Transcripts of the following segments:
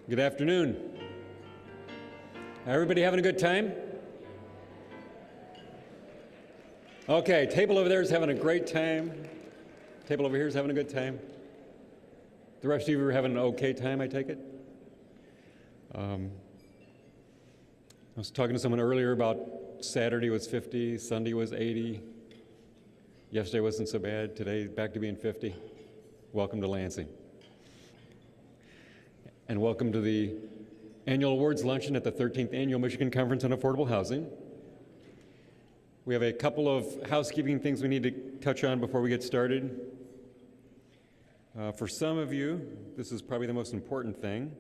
Good afternoon. Everybody having a good time? Okay, table over there is having a great time. Table over here is having a good time. The rest of you are having an okay time, I take it? I was talking to someone earlier about Saturday was 50, Sunday was 80. Yesterday wasn't so bad. Today, back to being 50. Welcome to Lansing. And welcome to the annual awards luncheon at the 13th Annual Michigan Conference on Affordable Housing. We have a couple of housekeeping things we need to touch on before we get started. For some of you, this is probably the most important thing.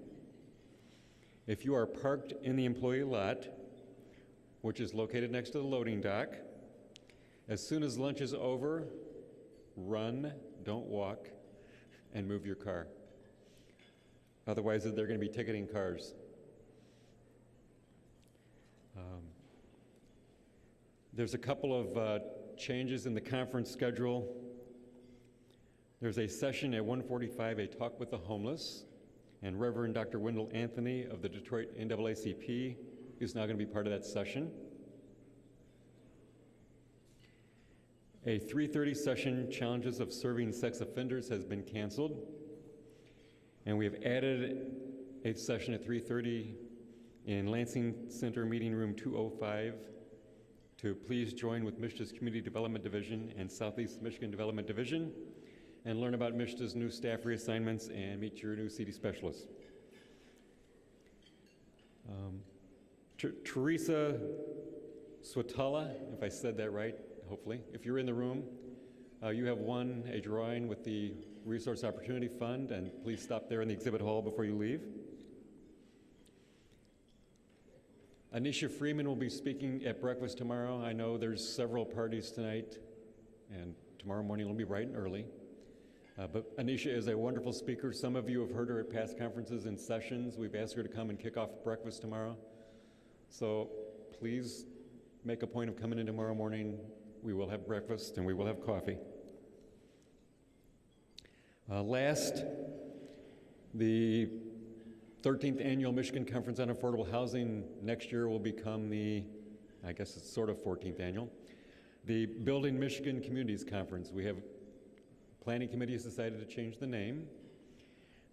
If you are parked in the employee lot, which is located next to the loading dock, as soon as lunch is over, run, don't walk, and move your car. Otherwise, they're going to be ticketing cars. There's a couple of changes in the conference schedule. There's a session at 1:45, a talk with the homeless, and Reverend Dr. Wendell Anthony of the Detroit NAACP is now going to be part of that session. A 3:30 session, Challenges of Serving Sex Offenders, has been canceled. And we have added a session at 3:30 in Lansing Center Meeting Room 205 to please join with MISHTA's Community Development Division and Southeast Michigan Development Division and learn about MISHTA's new staff reassignments and meet your new CD specialists. Teresa Swatala, if I said that right, hopefully. If you're in the room, you have won a drawing with the Resource Opportunity Fund, and please stop there in the exhibit hall before you leave. Anisha Freeman will be speaking at breakfast tomorrow. I know there's several parties tonight, and tomorrow morning will be bright and early. But Anisha is a wonderful speaker. Some of you have heard her at past conferences and sessions. We've asked her to come and kick off breakfast tomorrow. So please make a point of coming in tomorrow morning. We will have breakfast and we will have coffee. Last, the 13th Annual Michigan Conference on Affordable Housing next year will become the, I guess it's sort of 14th annual, the Building Michigan Communities Conference. We have, Planning Committee has decided to change the name.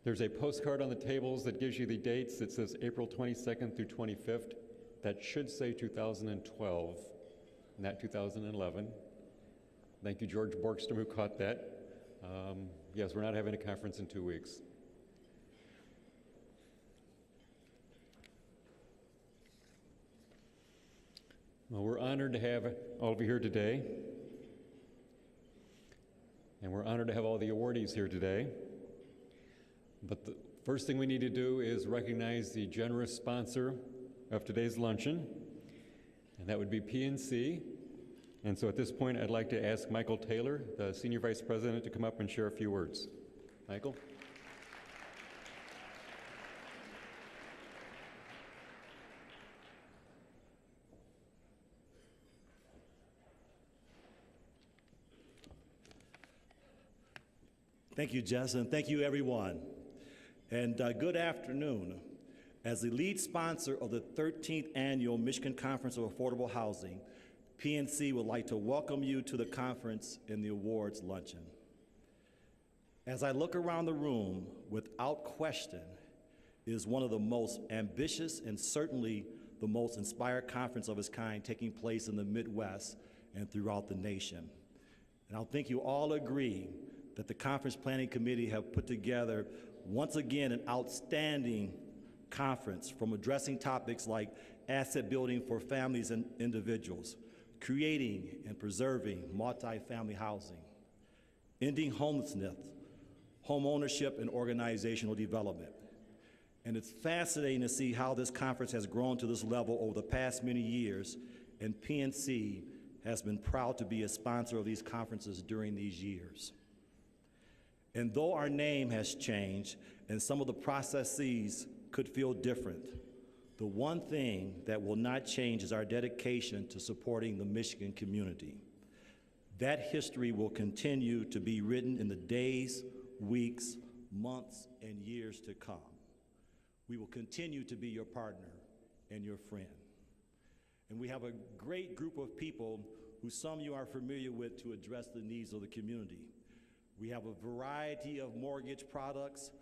There's a postcard on the tables that gives you the dates. It says April 22nd through 25th. That should say 2012, not 2011. Thank you, George Borgstrom, who caught that. Yes, we're not having a conference in 2 weeks. Well, we're honored to have all of you here today. And we're honored to have all the awardees here today. But the first thing we need to do is recognize the generous sponsor of today's luncheon, and that would be PNC. And so at this point, I'd like to ask Michael Taylor, the Senior Vice President, to come up and share a few words. Michael? Thank you, Jess, and thank you, everyone. And good afternoon. As the lead sponsor of the 13th Annual Michigan Conference of Affordable Housing, PNC would like to welcome you to the conference and the awards luncheon. As I look around the room, without question, it is one of the most ambitious and certainly the most inspired conference of its kind taking place in the Midwest and throughout the nation. And I think you all agree that the Conference Planning Committee have put together, once again, an outstanding conference from addressing topics like asset building for families and individuals, creating and preserving multifamily housing, ending homelessness, home ownership, and organizational development. And it's fascinating to see how this conference has grown to this level over the past many years, and PNC has been proud to be a sponsor of these conferences during these years. And though our name has changed and some of the processes could feel different, the one thing that will not change is our dedication to supporting the Michigan community. That history will continue to be written in the days, weeks, months, and years to come. We will continue to be your partner and your friend. And we have a great group of people who some of you are familiar with to address the needs of the community. We have a variety of mortgage products.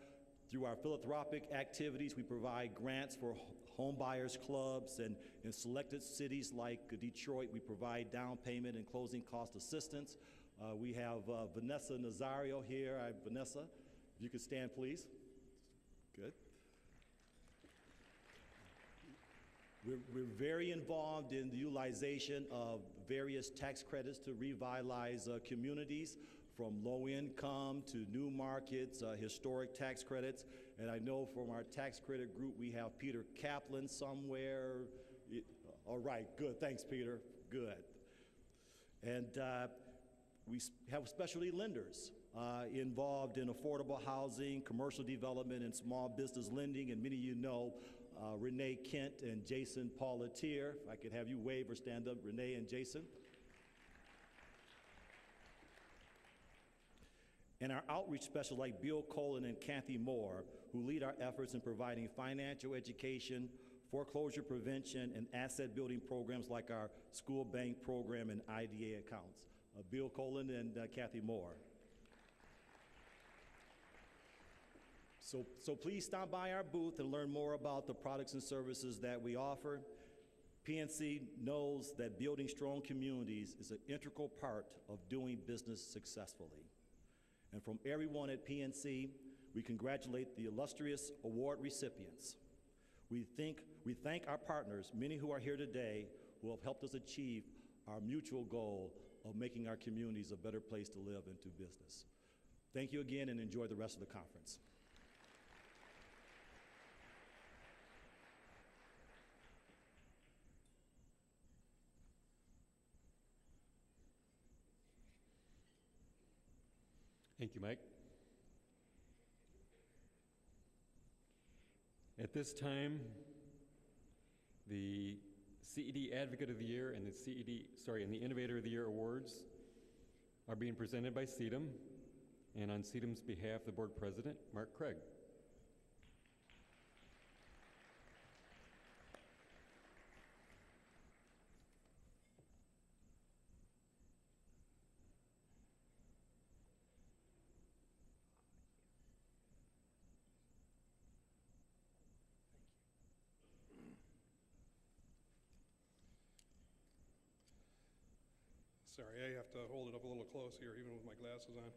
Through our philanthropic activities, we provide grants for home buyers clubs, and in selected cities like Detroit, we provide down payment and closing cost assistance. We have Vanessa Nazario here. Vanessa, if you could stand, please. Good. We're very involved in the utilization of various tax credits to revitalize communities, from low income to new markets, historic tax credits. And I know from our tax credit group, we have Peter Kaplan somewhere. All right, good, thanks, Peter, good. And we have specialty lenders involved in affordable housing, commercial development, and small business lending. And many of you know Renee Kent and Jason Paulatier. If I could have you wave or stand up, Renee and Jason. And our outreach specialists like Bill Colin and Kathy Moore, who lead our efforts in providing financial education, foreclosure prevention, and asset building programs like our school bank program and IDA accounts. Bill Colin and Kathy Moore. So please stop by our booth and learn more about the products and services that we offer. PNC knows that building strong communities is an integral part of doing business successfully. And from everyone at PNC, we congratulate the illustrious award recipients. We thank our partners, many who are here today, who have helped us achieve our mutual goal of making our communities a better place to live and do business. Thank you again, and enjoy the rest of the conference. Thank you, Mike. At this time, the CED Advocate of the Year and the Innovator of the Year awards are being presented by CEDM, and on CEDM's behalf, the Board President, Mark Craig. Sorry, I have to hold it up a little close here, even with my glasses on.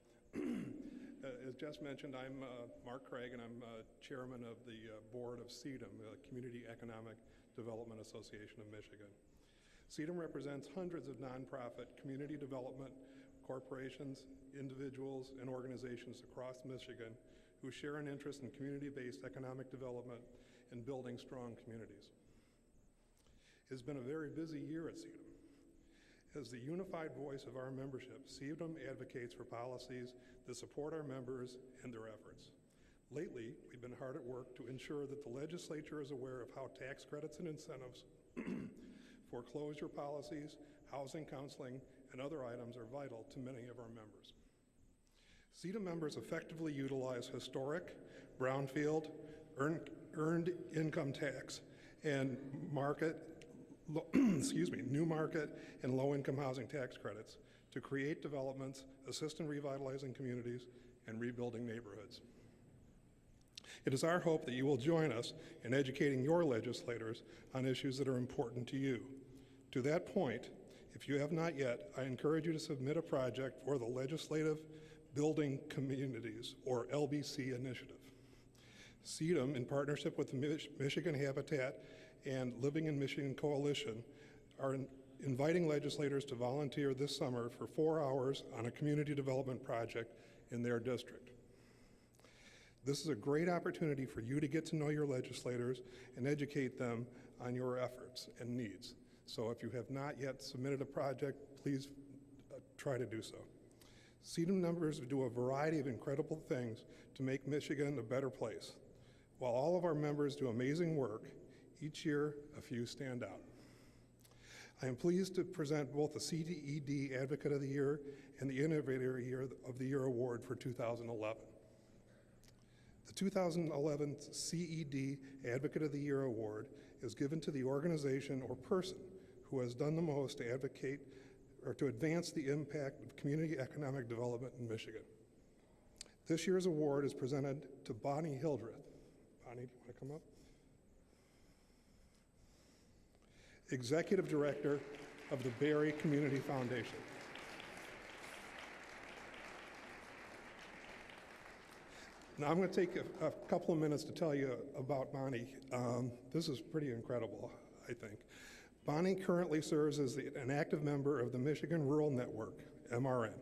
As Jess mentioned, I'm Mark Craig, and I'm chairman of the board of CEDM, the Community Economic Development Association of Michigan. CEDM represents hundreds of nonprofit community development corporations, individuals, and organizations across Michigan who share an interest in community-based economic development and building strong communities. It's been a very busy year at CEDM. As the unified voice of our membership, CEDM advocates for policies that support our members and their efforts. Lately, we've been hard at work to ensure that the legislature is aware of how tax credits and incentives, foreclosure policies, housing counseling, and other items are vital to many of our members. CEDM members effectively utilize historic, brownfield, earned income tax, and new market and low-income housing tax credits to create developments, assist in revitalizing communities, and rebuilding neighborhoods. It is our hope that you will join us in educating your legislators on issues that are important to you. To that point, if you have not yet, I encourage you to submit a project for the Legislative Building Communities, or LBC initiative. CEDM, in partnership with the Michigan Habitat and Living in Michigan Coalition, are inviting legislators to volunteer this summer for 4 hours on a community development project in their district. This is a great opportunity for you to get to know your legislators and educate them on your efforts and needs. So if you have not yet submitted a project, please try to do so. CEDM members do a variety of incredible things to make Michigan a better place. While all of our members do amazing work, each year a few stand out. I am pleased to present both the CED Advocate of the Year and the Innovator of the Year award for 2011. The 2011 CED Advocate of the Year Award is given to the organization or person who has done the most to advocate or to advance the impact of community economic development in Michigan. This year's award is presented to Bonnie Hildreth. Bonnie, do you want to come up? Executive Director of the Barry Community Foundation. Now I'm going to take a couple of minutes to tell you about Bonnie. This is pretty incredible, I think. Bonnie currently serves as an active member of the Michigan Rural Network, MRN.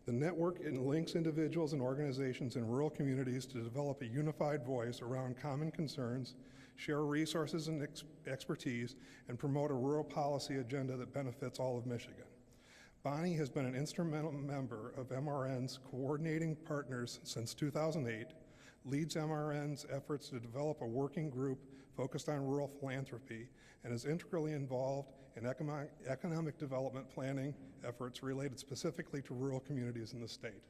The network links individuals and organizations in rural communities to develop a unified voice around common concerns, share resources and expertise, and promote a rural policy agenda that benefits all of Michigan. Bonnie has been an instrumental member of MRN's coordinating partners since 2008, leads MRN's efforts to develop a working group focused on rural philanthropy, and is integrally involved in economic development planning efforts related specifically to rural communities in the state.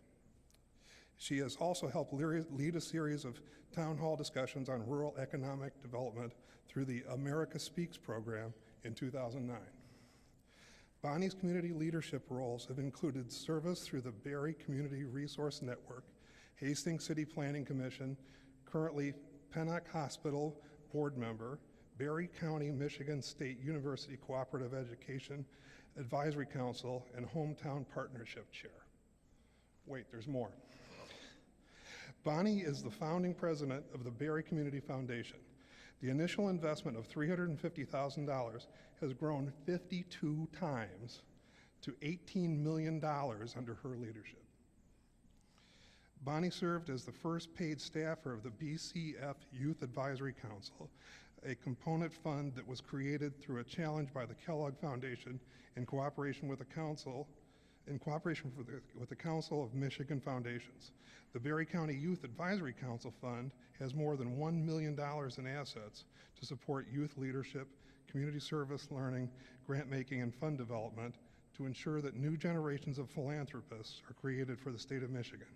She has also helped lead a series of town hall discussions on rural economic development through the America Speaks program in 2009. Bonnie's community leadership roles have included service through the Barry Community Resource Network, Hastings City Planning Commission, currently Pennock Hospital board member, Barry County, Michigan State University Cooperative Education Advisory Council, and Hometown Partnership Chair. Wait, there's more. Bonnie is the founding president of the Barry Community Foundation. The initial investment of $350,000 has grown 52 times to $18 million under her leadership. Bonnie served as the first paid staffer of the BCF Youth Advisory Council, a component fund that was created through a challenge by the Kellogg Foundation in cooperation with the Council with the Council of Michigan Foundations. The Barry County Youth Advisory Council Fund has more than $1 million in assets to support youth leadership, community service learning, grant making, and fund development to ensure that new generations of philanthropists are created for the state of Michigan.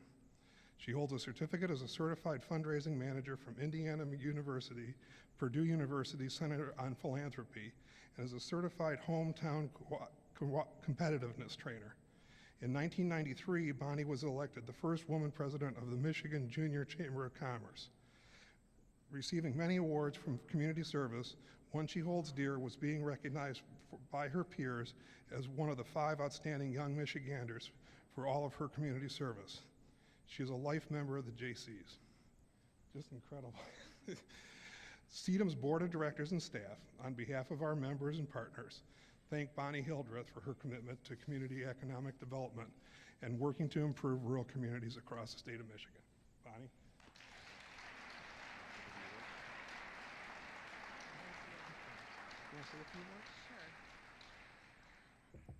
She holds a certificate as a certified fundraising manager from Indiana University, Purdue University Center on Philanthropy, and is a certified hometown competitiveness trainer. In 1993, Bonnie was elected the first woman president of the Michigan Junior Chamber of Commerce. Receiving many awards from community service, one she holds dear was being recognized by her peers as one of the 5 outstanding young Michiganders for all of her community service. She is a life member of the JCs. Just incredible. CEDM's board of directors and staff, on behalf of our members and partners, thank Bonnie Hildreth for her commitment to community economic development and working to improve rural communities across the state of Michigan. Bonnie?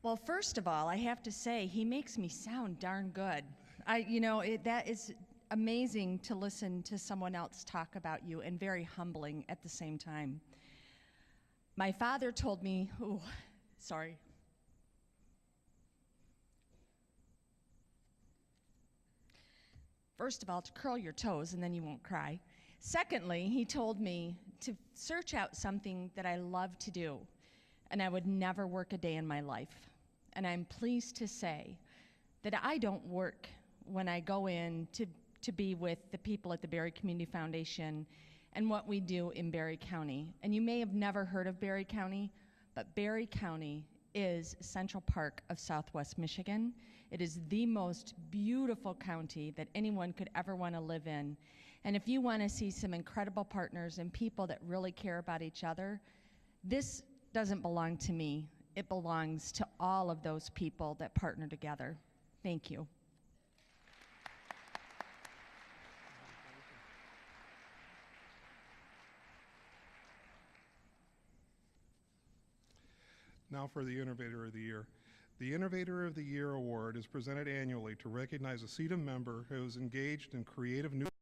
Well, first of all, I have to say, he makes me sound darn good. That is amazing to listen to someone else talk about you, and very humbling at the same time. My father told me, sorry. First of all, to curl your toes and then you won't cry. Secondly, he told me to search out something that I love to do, and I would never work a day in my life. And I'm pleased to say that I don't work when I go in to be with the people at the Barry Community Foundation and what we do in Barry County. And you may have never heard of Barry County, but Barry County is Central Park of Southwest Michigan. It is the most beautiful county that anyone could ever want to live in. And if you want to see some incredible partners and people that really care about each other, this doesn't belong to me. It belongs to all of those people that partner together. Thank you. Now for the Innovator of the Year. The Innovator of the Year award is presented annually to recognize a CEDM member who is engaged in creative new